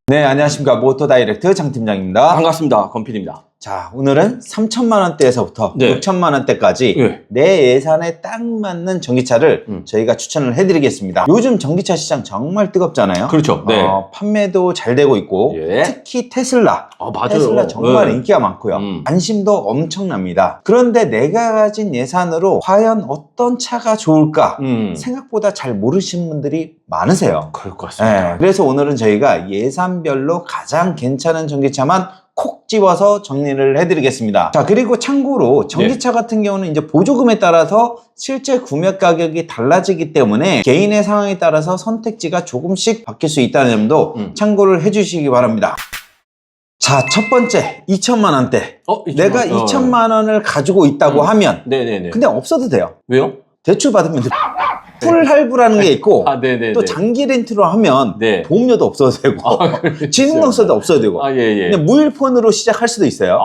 네, 안녕하십니까. 모터다이렉트 장 팀장입니다. 반갑습니다. 건필입니다. 자, 오늘은 3천만 원대에서부터 네. 6천만 원대까지 네. 내 예산에 딱 맞는 전기차를 저희가 추천을 해드리겠습니다. 요즘 전기차 시장 정말 뜨겁잖아요. 그렇죠. 네. 판매도 잘 되고 있고 예. 특히 테슬라. 맞아요. 테슬라 정말 네. 인기가 많고요. 관심도 엄청납니다. 그런데 내가 가진 예산으로 과연 어떤 차가 좋을까? 생각보다 잘 모르시는 분들이 많으세요. 그럴 것 같습니다. 네, 그래서 오늘은 저희가 예산별로 가장 괜찮은 전기차만 콕 집어서 정리를 해드리겠습니다. 자, 그리고 참고로 전기차 같은 경우는 이제 보조금에 따라서 실제 구매 가격이 달라지기 때문에 개인의 상황에 따라서 선택지가 조금씩 바뀔 수 있다는 점도 참고를 해주시기 바랍니다. 자, 첫 번째 2천만 원대. 내가 2천만 원을 가지고 있다고 하면 네네네. 근데 없어도 돼요. 왜요? 대출 받으면 돼요. 풀 할부라는 게 있고 네네네. 또 장기 렌트로 하면 네. 보험료도 없어도 되고 지능등서도 없어도 되고 예. 근데 무일폰으로 시작할 수도 있어요.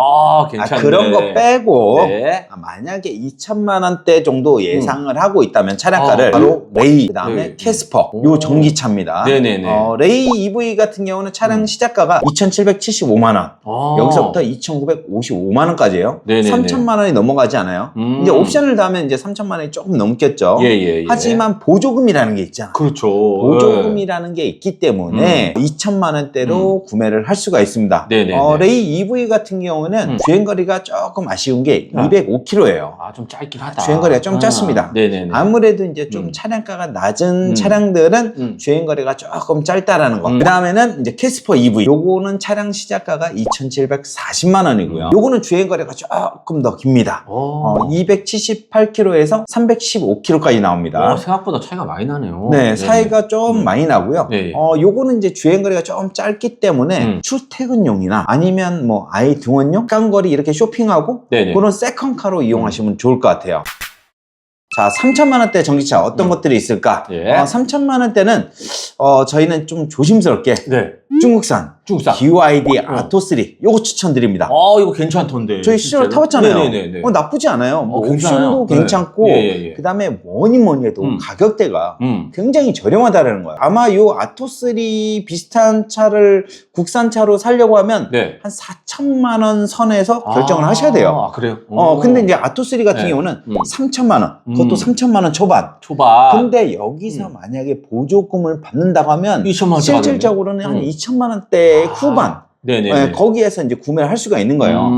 괜찮네. 그런 거 빼고 네. 만약에 2천만 원대 정도 예상을 하고 있다면 차량가를 바로 레이, 그 다음에 캐스퍼 요 전기차입니다. 네네네. 레이 EV 같은 경우는 차량 시작가가 2,775만 원 여기서부터 2,955만 원까지예요. 네네네. 3천만 원이 넘어가지 않아요. 이제 옵션을 다하면 이제 3천만 원이 조금 넘겠죠. 예. 하지만 보조금이라는 게 있잖아. 그렇죠. 보조금이라는 게 있기 때문에 2천만 원대로 구매를 할 수가 있습니다. 네네네. 레이 EV 같은 경우는 주행거리가 조금 아쉬운 게 205km예요. 좀 짧긴 하다. 주행거리가 좀 짧습니다. 네네네. 아무래도 이제 좀 차량가가 낮은 차량들은 주행거리가 조금 짧다라는 거. 그 다음에는 이제 캐스퍼 EV. 요거는 차량 시작가가 2,740만 원이고요. 요거는 주행거리가 조금 더 깁니다. 278km에서 315km까지 나옵니다. 생각보다 차이가 많이 나네요. 네, 차이가 좀 많이 나고요. 네. 요거는 이제 주행거리가 좀 짧기 때문에 출퇴근용이나 아니면 뭐 아이 등원용, 깡거리 이렇게 쇼핑하고 네네. 그런 세컨카로 이용하시면 좋을 것 같아요. 자, 3천만 원대 전기차 어떤 것들이 있을까? 3천만 원대는 저희는 좀 조심스럽게 중국산 BYD 아토3 요거 추천드립니다. 이거 괜찮던데. 저희 시절 타봤잖아요. 네네네. 나쁘지 않아요. 뭐 괜찮아요. 옵션도 괜찮고 그 다음에 뭐니 해도 가격대가 굉장히 저렴하다는 거예요. 아마 요 아토3 비슷한 차를 국산차로 사려고 하면 한 4천만 원 선에서 결정을 하셔야 돼요. 그래요? 근데 이제 아토3 같은 경우는 3천만 원, 그것도 3천만 원 초반. 근데 여기서 만약에 보조금을 받는다고 하면 2천만 원대 실질적으로는 한 2천만 원대 후반. 네네. 거기에서 이제 구매를 할 수가 있는 거예요.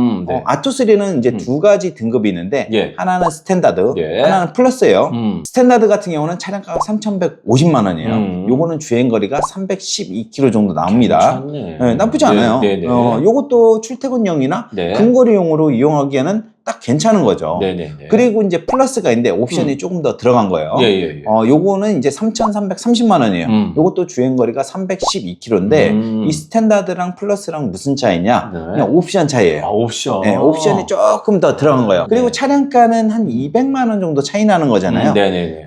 아토3는 이제 두 가지 등급이 있는데 하나는 스탠다드, 하나는 플러스예요. 스탠다드 같은 경우는 차량가가 3,150만 원이에요. 요거는 주행거리가 312km 정도 나옵니다. 나쁘지 않아요. 요것도 출퇴근용이나 근거리용으로 이용하기에는 딱 괜찮은 거죠. 그리고 이제 플러스가 있는데 옵션이 조금 더 들어간 거예요. 요거는 이제 3,330만 원이에요. 요것도 주행거리가 312km인데 이 스탠다드랑 플러스랑 무슨 차이냐? 그냥 옵션 차이예요. 옵션. 옵션이 조금 더 들어간 거예요. 그리고 차량가는 한 200만 원 정도 차이 나는 거잖아요.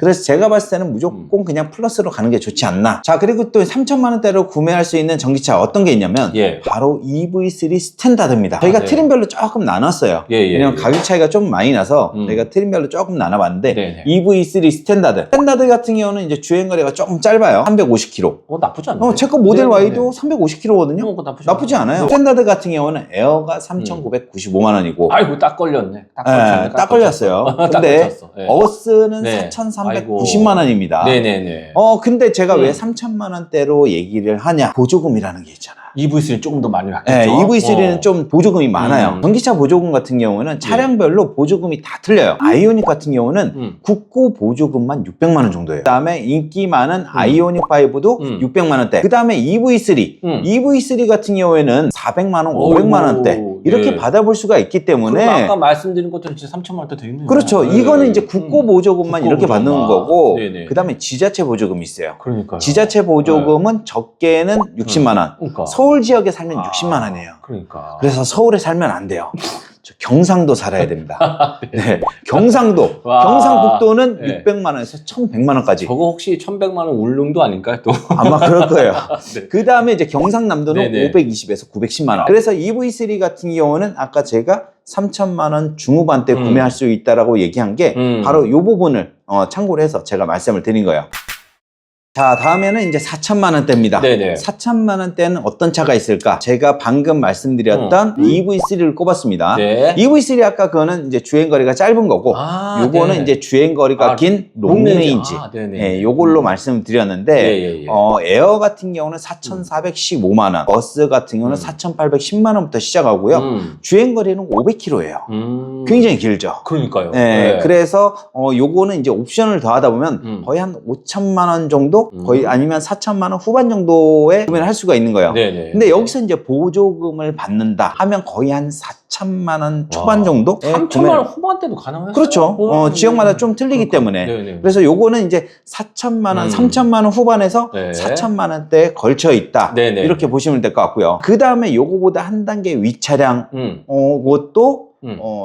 그래서 제가 봤을 때는 무조건 그냥 플러스로 가는 게 좋지 않나. 자, 그리고 또 3천만 원대로 구매할 수 있는 전기차 어떤 게 있냐면 바로 EV3 스탠다드입니다. 저희가 트림별로 조금 나눴어요. 왜냐면 가격 차이가 좀 많이 나서 저희가 트림별로 조금 나눠봤는데 EV3 스탠다드 같은 경우는 이제 주행거리가 조금 짧아요. 350km. 나쁘지 않아요. 제 거 모델 Y도 350km거든요. 나쁘지 않아요. 스탠다드 같은 경우는 에어가 3,995만 원이고 아이고 딱 걸렸네. 딱 걸렸어요. 근데 어스는 4,390만 원입니다. 근데 제가 왜 3천만 원대로 얘기를 하냐? 보조금이라는 게 있잖아. EV3는 조금 더 많이 받겠죠. EV3는 좀 보조금이 많아요. 전기차 보조금 같은 경우는 차량별로 보조금이 다 틀려요. 아이오닉 같은 경우는 국고 보조금만 600만 원 정도예요. 그 다음에 인기 많은 아이오닉5도 600만 원대. 그 다음에 EV3 같은 경우에는 400만 원, 500만 원대 이렇게 받아볼 수가 있기 때문에 아까 말씀드린 것처럼 진짜 3천만 원대 되겠네요. 그렇죠. 이거는 이제 국고 보조금만 이렇게 받는 거고 그 다음에 지자체 보조금이 있어요. 지자체 보조금은 적게는 60만 원. 서울 지역에 살면 60만 원이에요. 그래서 서울에 살면 안 돼요. 경상도 살아야 됩니다. 경상북도는 600만 원에서 1,100만 원까지. 저거 혹시 1,100만 원 울릉도 아닐까요? 또 아마 그럴 거예요. 그 다음에 이제 경상남도는 520에서 910만 원. 그래서 EV3 같은 경우는 아까 제가 3천만 원 중후반대 구매할 수 있다라고 얘기한 게 바로 이 부분을 참고로 해서 제가 말씀을 드린 거예요. 자, 다음에는 이제 4천만 원대입니다. 네네. 4천만 원대는 어떤 차가 있을까? 제가 방금 말씀드렸던 EV3를 꼽았습니다. 네. EV3 아까 그거는 이제 주행거리가 짧은 거고, 요거는 네. 이제 주행거리가 긴 롱레인지. 네, 요걸로 말씀을 드렸는데, 에어 같은 경우는 4,415만 원, 버스 같은 경우는 4,810만 원부터 시작하고요. 주행거리는 500km예요. 굉장히 길죠. 그러니까요. 네, 그래서 요거는 이제 옵션을 더하다 보면 거의 한 5천만 원 정도, 거의 아니면 4천만 원 후반 정도에 구매를 할 수가 있는 거예요. 네네. 근데 여기서 이제 보조금을 받는다 하면 거의 한 4천만 원 초반 정도? 3천만 원 후반대도 가능해요? 그렇죠. 지역마다 좀 틀리기 때문에. 네네. 그래서 요거는 이제 4천만 원, 3천만 원 후반에서 4천만 원대에 걸쳐 있다. 네네. 이렇게 보시면 될 것 같고요. 그 다음에 요거보다 한 단계 윗차량, 그것도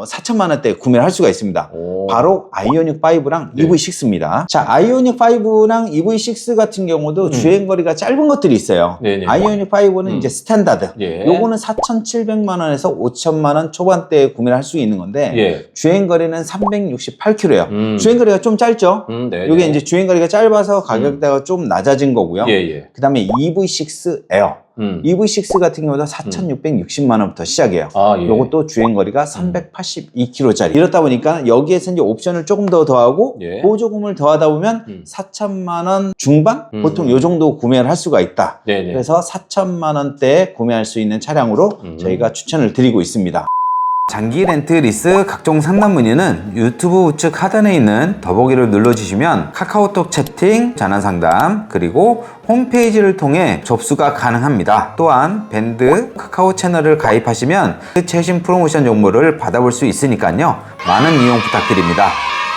4천만 원대에 구매를 할 수가 있습니다. 바로 아이오닉 5랑 EV6입니다. 자, 아이오닉 5랑 EV6 같은 경우도 주행거리가 짧은 것들이 있어요. 네네. 아이오닉 5는 이제 스탠다드. 예. 요거는 4,700만 원에서 5천만 원 초반대에 구매를 할 수 있는 건데 주행거리는 368km예요. 주행거리가 좀 짧죠? 요게 이제 주행거리가 짧아서 가격대가 좀 낮아진 거고요. 그 다음에 EV6 에어. EV6 같은 경우도 4,660만 원부터 시작해요. 요것도 주행거리가 382km짜리. 이렇다 보니까 여기에서 이제 옵션을 조금 더 더하고 보조금을 더하다 보면 4천만 원 중반? 보통 요 정도 구매를 할 수가 있다. 그래서 4천만 원대에 구매할 수 있는 차량으로 저희가 추천을 드리고 있습니다. 장기 렌트 리스 각종 상담 문의는 유튜브 우측 하단에 있는 더보기를 눌러주시면 카카오톡 채팅, 전화 상담, 그리고 홈페이지를 통해 접수가 가능합니다. 또한 밴드 카카오 채널을 가입하시면 최신 프로모션 정보를 받아볼 수 있으니까요. 많은 이용 부탁드립니다.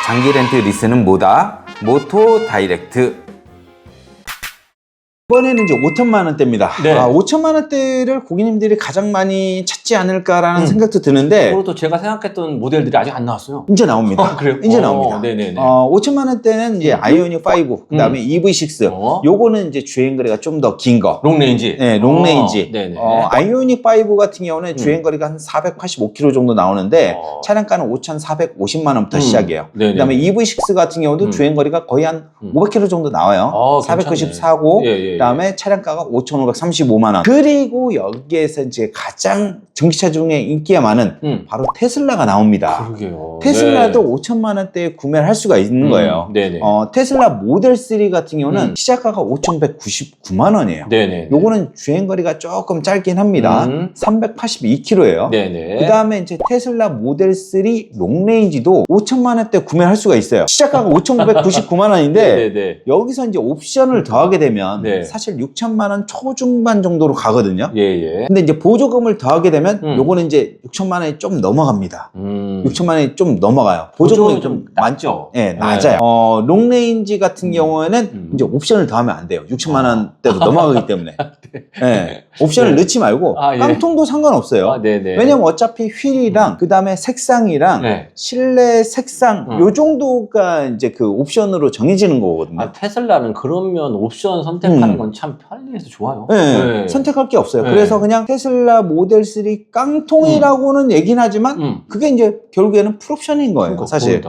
장기 렌트 리스는 뭐다? 모토 다이렉트. 이번에는 이제 5천만 원대입니다. 5천만 원대를 고객님들이 가장 많이 찾지 않을까라는 생각도 드는데, 그리고 또 제가 생각했던 모델들이 아직 안 나왔어요. 이제 나옵니다. 그래요? 이제 나옵니다. 네네네. 5천만 원대는 이제 아이오닉 5, 그 다음에 EV6. 요거는 이제 주행거리가 좀 더 긴 거. 롱레인지. 네, 롱레인지. 네네. 아이오닉 5 같은 경우는 주행거리가 한 485km 정도 나오는데, 차량가는 5,450만 원부터 시작해요. 그 다음에 EV6 같은 경우도 주행거리가 거의 한 500km 정도 나와요. 494고, 그 다음에 차량가가 5,535만 원. 그리고 여기에서 이제 가장 전기차 중에 인기가 많은 바로 테슬라가 나옵니다. 그러게요. 테슬라도 5천만 원대에 구매를 할 수가 있는 거예요. 테슬라 모델 3 같은 경우는 시작가가 5,199만 원이에요. 요거는 주행거리가 조금 짧긴 합니다. 382km예요. 그 다음에 이제 테슬라 모델 3 롱레인지도 5천만 원대 구매를 할 수가 있어요. 시작가가 5,999만 원인데 여기서 이제 옵션을 더하게 되면 사실 6천만 원 초중반 정도로 가거든요. 근데 이제 보조금을 더하게 되면 요거는 이제 6천만 원이 좀 넘어갑니다. 6천만 원이 좀 넘어가요. 보조금이 좀 많죠. 낮아요. 롱레인지 같은 경우에는 이제 옵션을 더하면 안 돼요. 6천만 원대로 넘어가기 때문에. 옵션을 넣지 말고 깡통도 상관없어요. 왜냐면 어차피 휠이랑 그 다음에 색상이랑 실내 색상 요 정도가 이제 그 옵션으로 정해지는 거거든요. 테슬라는 그러면 옵션 선택하는 건 참 편리해서 좋아요. 선택할 게 없어요. 그래서 그냥 테슬라 모델 3 깡통이라고는 얘긴 하지만 그게 이제 결국에는 풀옵션인 거예요. 사실.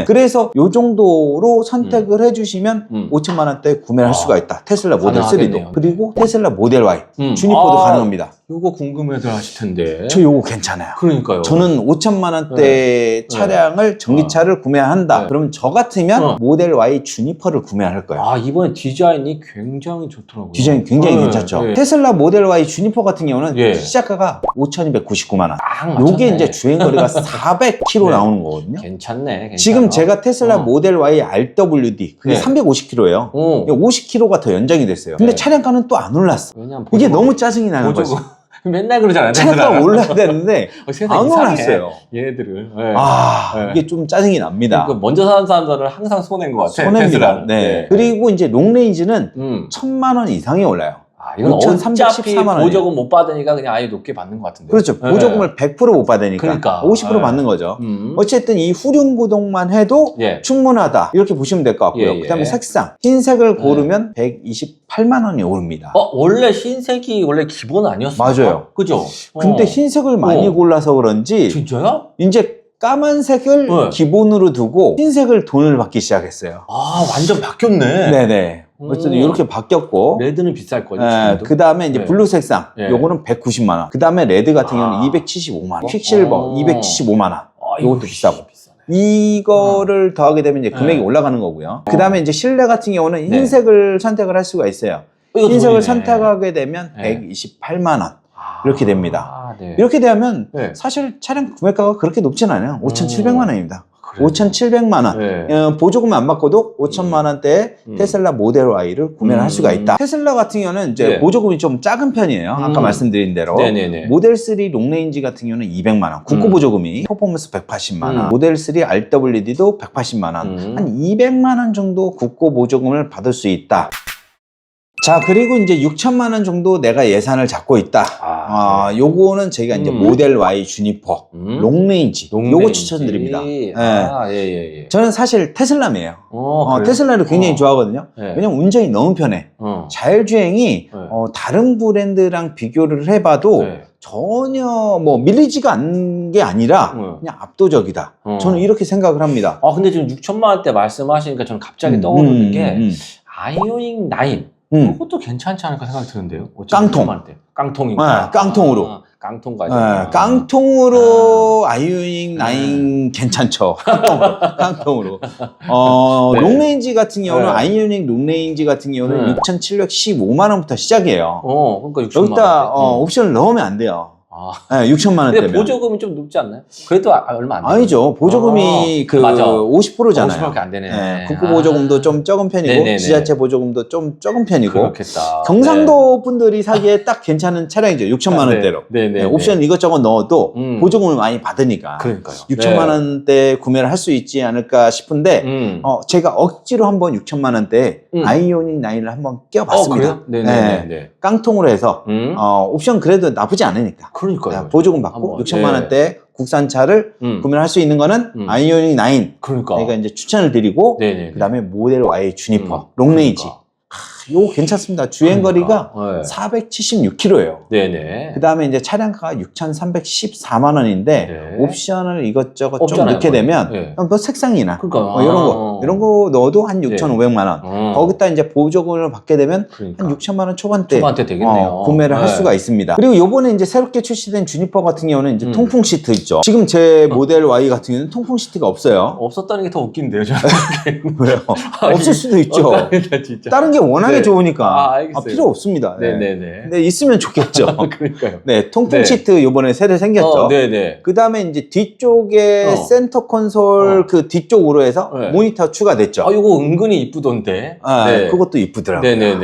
그래서 요 정도로 선택을 해주시면 5천만 원대에 구매를 할 수가 있다. 테슬라 모델 3도. 그리고 테슬라 모델 Y 주니퍼도 가능합니다. 요거 궁금해들 하실 텐데. 저 요거 괜찮아요. 그러니까요. 저는 5천만 원대 차량을 전기차를 구매한다. 그러면 저 같으면 모델 Y 주니퍼를 구매할 거예요. 이번에 디자인이 굉장히 좋더라고요. 디자인 굉장히 괜찮죠. 테슬라 모델 Y 주니퍼 같은 경우는 시작가가 5,299만 원. 요게 이제 주행거리가 400km 나오는 거거든요. 괜찮네. 지금 제가 테슬라 모델 Y RWD 그게 350km예요. 50km가 더 연장이 됐어요. 근데 차량가는 또 안 올랐어. 이게 너무 짜증이 나는 거죠. 맨날 그러잖아요. 차량가가 올라야 되는데 안 올랐어요. 얘들은. 이게 좀 짜증이 납니다. 그러니까 먼저 사는 사람들은 항상 손해인 것 같아요. 손해입니다. 그리고 이제 롱레인지는 1,000만 원 이상이 올라요. 이건 어차피 보조금 못 받으니까 그냥 아예 높게 받는 것 같은데. 그렇죠. 보조금을 100% 못 받으니까 50% 받는 거죠. 어쨌든 이 후륜구동만 해도 충분하다 이렇게 보시면 될 것 같고요. 그 다음에 색상 흰색을 고르면 128만 원이 오릅니다. 원래 흰색이 원래 기본 아니었어요? 맞아요. 그죠? 근데 흰색을 많이 골라서 그런지 진짜요? 이제 까만색을 기본으로 두고 흰색을 돈을 받기 시작했어요. 완전 바뀌었네. 네네. 그래서 이렇게 바뀌었고. 레드는 비쌀 거죠. 그 다음에 이제 블루 색상. 예. 요거는 190만 원. 그 다음에 레드 같은 경우는 275만 원. 퀵실버 275만 원. 이것도 비싸고. 이거를 더하게 되면 이제 금액이 올라가는 거고요. 그 다음에 이제 실내 같은 경우는 흰색을 선택을 할 수가 있어요. 흰색을 선택하게 되면 128만 원. 이렇게 됩니다. 이렇게 되면 사실 차량 구매가가 그렇게 높진 않아요. 5,700만 원입니다. 5,700만 원. 보조금 안 받고도 5천만 원대의 테슬라 모델 Y를 구매를 할 수가 있다. 테슬라 같은 경우는 이제 보조금이 좀 작은 편이에요. 아까 말씀드린 대로. 모델 3 롱레인지 같은 경우는 200만 원. 국고 보조금이 퍼포먼스 180만 원. 모델 3 RWD도 180만 원. 한 200만 원 정도 국고 보조금을 받을 수 있다. 자, 그리고 이제 6천만 원 정도 내가 예산을 잡고 있다. 요거는 저희가 이제 모델 Y 주니퍼, 롱레인지. 요거 추천드립니다. 저는 사실 테슬라매예요. 테슬라를 굉장히 좋아하거든요. 왜냐면 운전이 너무 편해. 자율주행이 다른 브랜드랑 비교를 해봐도 전혀 뭐 밀리지가 않은 게 아니라 그냥 압도적이다. 저는 이렇게 생각을 합니다. 근데 지금 6천만 원대 말씀하시니까 저는 갑자기 떠오르는 게 아이오닉 9. 그것도 괜찮지 않을까 생각이 드는데요. 깡통. 깡통인가? 깡통으로. 깡통까지. 깡통으로 아이오닉 9 괜찮죠. 깡통으로. 롱레인지 같은 경우는 아이오닉 롱레인지 같은 경우는 6,715만 원부터 시작이에요. 그러니까 6천만 원. 여기다 옵션을 넣으면 안 돼요. 6천만 원 근데 보조금이 좀 높지 않나요? 그래도 얼마 안 돼요. 아니죠. 보조금이 50%잖아요. 50%밖에 안 되네. 국고 보조금도 좀 적은 편이고 지자체 보조금도 좀 적은 편이고. 그렇겠다. 경상도 분들이 사기에 딱 괜찮은 차량이죠. 6천만 원대로. 옵션 이것저것 넣어도 보조금을 많이 받으니까. 그러니까요. 6천만 원대 구매를 할 수 있지 않을까 싶은데 제가 억지로 한번 6천만 원대 아이오닉 9을 한번 끼워봤습니다. 그래요? 깡통으로 해서 옵션 그래도 나쁘지 않으니까. 그러니까요. 보조금 받고 6천만 원대 국산차를 구매를 할 수 있는 거는 아이오닉 9. 그러니까 이제 추천을 드리고 그 다음에 모델 Y 주니퍼 롱레인지. 요거 괜찮습니다. 주행거리가 476km예요. 그 다음에 이제 차량가가 6,314만 원인데 옵션을 이것저것 좀 넣게 되면 뭐 색상이나 이런 거 넣어도 한 6,500만 원. 거기다 이제 보조금을 받게 되면 한 6천만 원 초반대 되겠네요. 구매를 할 수가 있습니다. 그리고 요번에 이제 새롭게 출시된 주니퍼 같은 경우는 이제 통풍 시트 있죠. 지금 제 모델 Y 같은 경우는 통풍 시트가 없어요. 없었다는 게 더 웃긴데요, 저는. 왜요? 없을 수도 있죠. 진짜. 다른 게 워낙에 좋으니까 알겠어요. 필요 없습니다. 네네네. 근데 있으면 좋겠죠. 그러니까요. 통풍 시트 이번에 새로 생겼죠. 그 다음에 이제 뒤쪽에 센터 콘솔 그 뒤쪽으로 해서 모니터 추가됐죠. 이거 은근히 이쁘던데. 그것도 이쁘더라고요.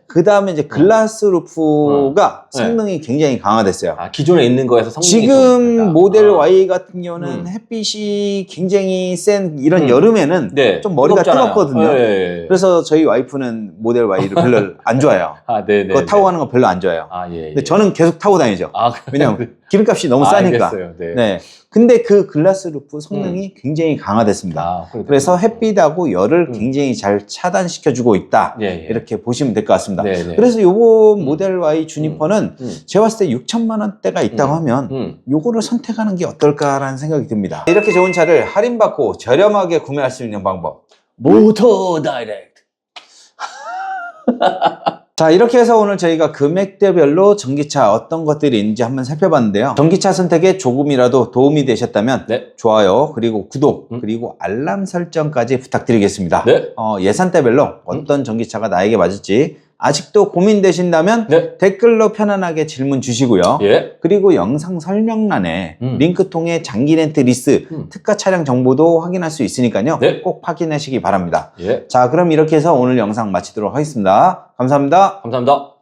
그 다음에 이제 글라스 루프가 성능이 굉장히 강화됐어요. 기존에 있는 거에서 성능이 지금 모델 Y 같은 경우는 햇빛이 굉장히 센 이런 여름에는 좀 머리가 뜨겁거든요. 그래서 저희 와이프는 모델 Y를 별로 안 좋아해요. 그거 타고 가는 거 별로 안 좋아해요. 근데 저는 계속 타고 다니죠. 왜냐면 기름값이 너무 싸니까. 근데 그 글라스 루프 성능이 굉장히 강화됐습니다. 그래서 햇빛하고 열을 굉장히 잘 차단시켜주고 있다. 이렇게 보시면 될 것 같습니다. 그래서 요번 모델 Y 주니퍼는 제가 봤을 때 6천만 원대가 있다고 하면 요거를 선택하는 게 어떨까라는 생각이 듭니다. 이렇게 좋은 차를 할인받고 저렴하게 구매할 수 있는 방법. 모터 다이렉트. 자, 이렇게 해서 오늘 저희가 금액대별로 전기차 어떤 것들이 있는지 한번 살펴봤는데요. 전기차 선택에 조금이라도 도움이 되셨다면 좋아요, 그리고 구독, 그리고 알람 설정까지 부탁드리겠습니다. 예산대별로 어떤 전기차가 나에게 맞을지 아직도 고민되신다면 댓글로 편안하게 질문 주시고요. 그리고 영상 설명란에 링크 통해 장기 렌트 리스 특가 차량 정보도 확인할 수 있으니까요. 꼭 확인하시기 바랍니다. 자, 그럼 이렇게 해서 오늘 영상 마치도록 하겠습니다. 감사합니다. 감사합니다.